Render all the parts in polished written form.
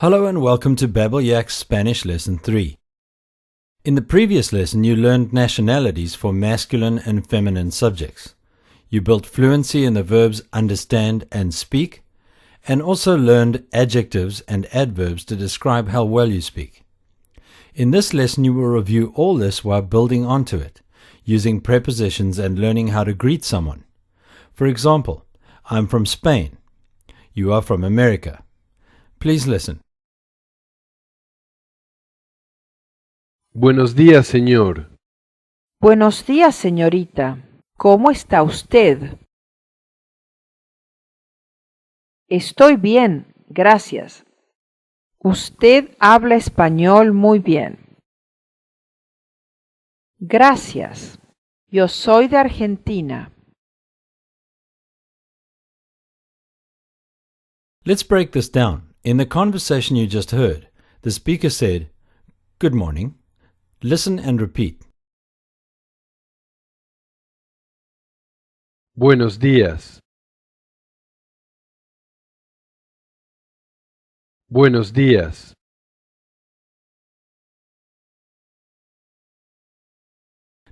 Hello and welcome to Babel Yak Spanish Lesson 3. In the previous lesson you learned nationalities for masculine and feminine subjects. You built fluency in the verbs understand and speak, and also learned adjectives and adverbs to describe how well you speak. In this lesson you will review all this while building onto it, using prepositions and learning how to greet someone. For example, I'm from Spain. You are from America. Please listen. Buenos días, señor. Buenos días, señorita. ¿Cómo está usted? Estoy bien, gracias. Usted habla español muy bien. Gracias. Yo soy de Argentina. Let's break this down. In the conversation you just heard, the speaker said, "Good morning." Listen and repeat. Buenos días. Buenos días.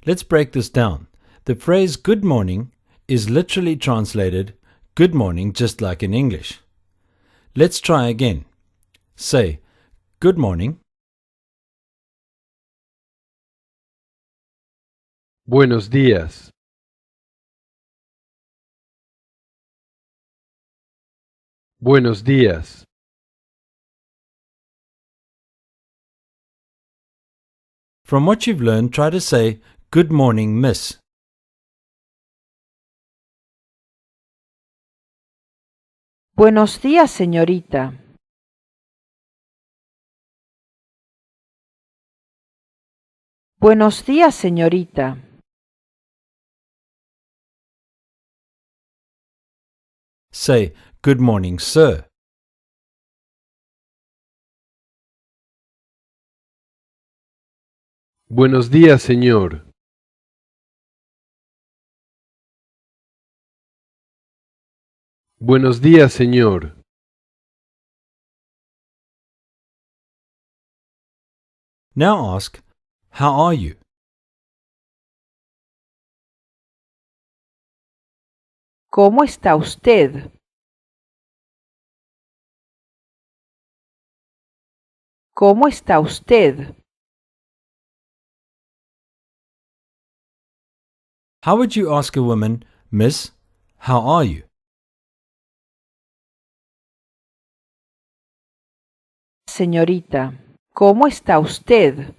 Let's break this down. The phrase good morning is literally translated good morning just like in English. Let's try again. Say, good morning. Buenos días. Buenos días. From what you've learned, try to say, good morning, miss. Buenos días, señorita. Buenos días, señorita. Say, good morning, sir. Buenos días, señor. Buenos días, señor. Now ask, how are you? ¿Cómo está usted? ¿Cómo está usted? How would you ask a woman, miss, how are you? Señorita, ¿cómo está usted?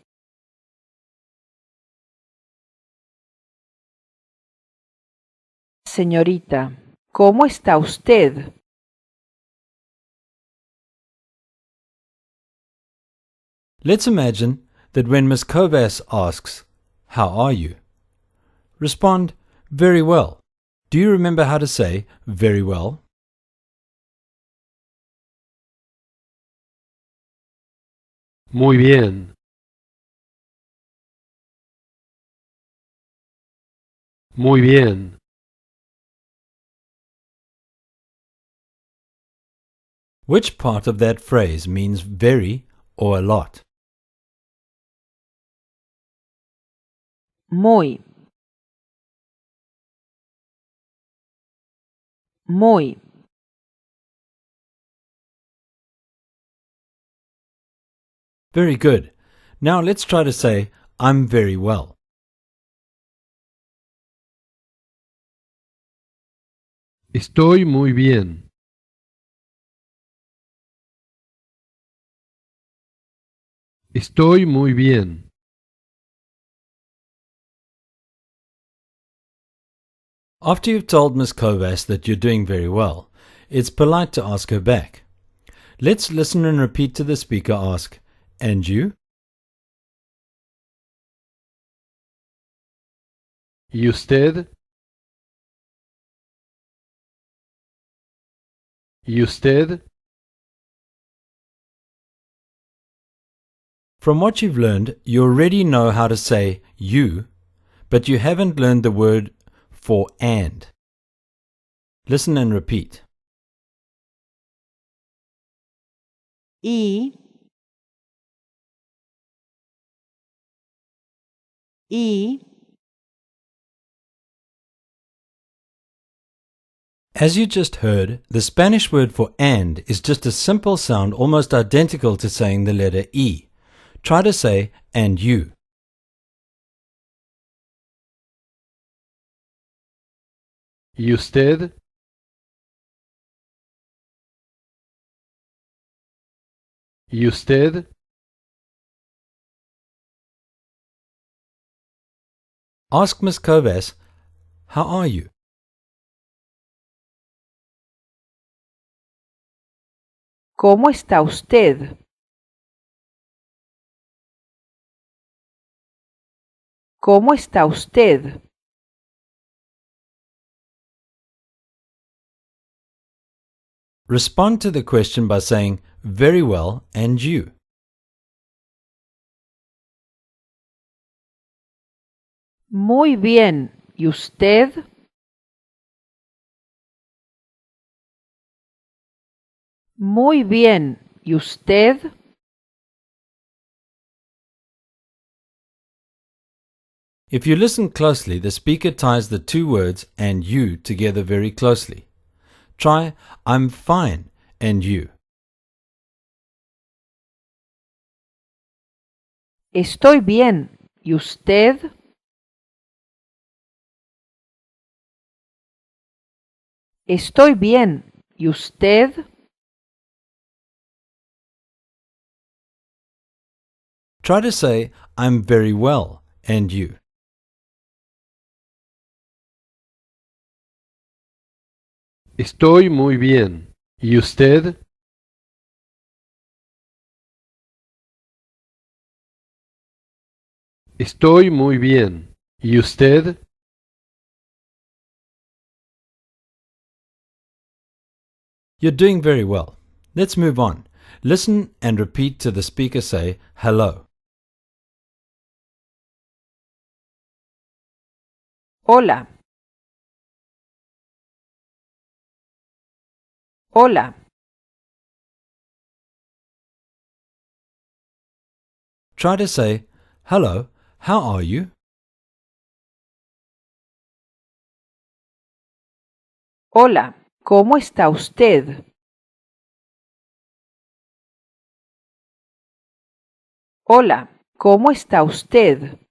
Señorita, ¿cómo está usted? Let's imagine that when Miss Kovas asks, how are you? Respond, very well. Do you remember how to say very well? Muy bien. Muy bien. Which part of that phrase means very or a lot? Muy. Muy. Very good. Now let's try to say, I'm very well. Estoy muy bien. Estoy muy bien. After you've told Miss Kovas that you're doing very well, it's polite to ask her back. Let's listen and repeat to the speaker ask, and you? ¿Y usted? ¿Y usted? From what you've learned, you already know how to say you, but you haven't learned the word for and. Listen and repeat. y, y, As you just heard, the Spanish word for and is just a simple sound almost identical to saying the letter E. Try to say and you. ¿Y usted? ¿Y usted? Ask Miss Kovas, how are you? ¿cómo está usted? ¿Cómo está usted? Respond to the question by saying very well and you. Muy bien, ¿y usted? Muy bien, ¿y usted? If you listen closely, the speaker ties the two words and you together very closely. Try I'm fine and you. Estoy bien, ¿y usted? Estoy bien, ¿y usted? Try to say I'm very well and you. Estoy muy bien. ¿Y usted? Estoy muy bien. ¿Y usted? You're doing very well. Let's move on. Listen and repeat to the speaker say hello. Hola. Hola. Try to say hello, how are you? Hola, ¿cómo está usted? Hola, ¿cómo está usted?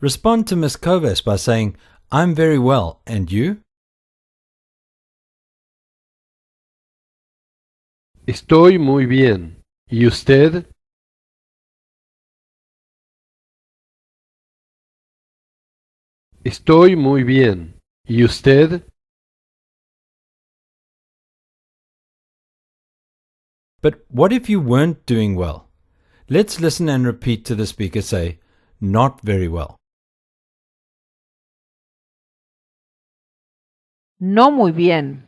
Respond to Miss Kovas by saying I'm very well and you? Estoy muy bien. ¿Y usted? Estoy muy bien. ¿Y usted? But what if you weren't doing well? Let's listen and repeat to the speaker say not very well. No muy bien.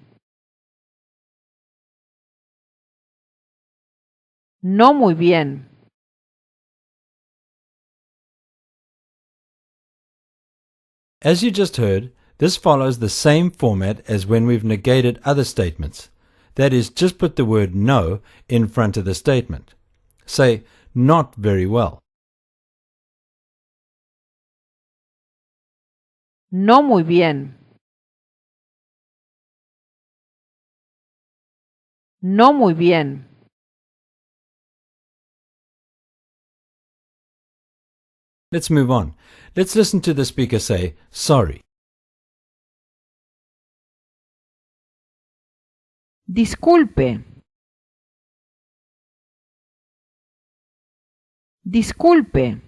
No muy bien. As you just heard, this follows the same format as when we've negated other statements. That is, just put the word no in front of the statement. Say, not very well. No muy bien. No muy bien. Let's move on. Let's listen to the speaker say, sorry. Disculpe. Disculpe.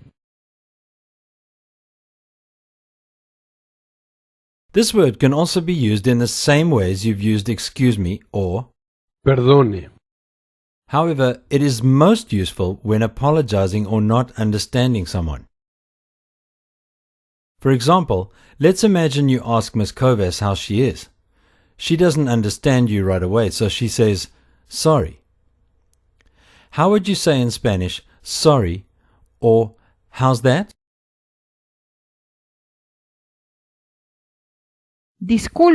This word can also be used in the same ways you've used excuse me or. Perdone. However, it is most useful when apologizing or not understanding someone. For example, let's imagine you ask Miss Kovas how she is. She doesn't understand you right away, so she says, sorry. How would you say in Spanish, sorry, or how's that? Disculpe.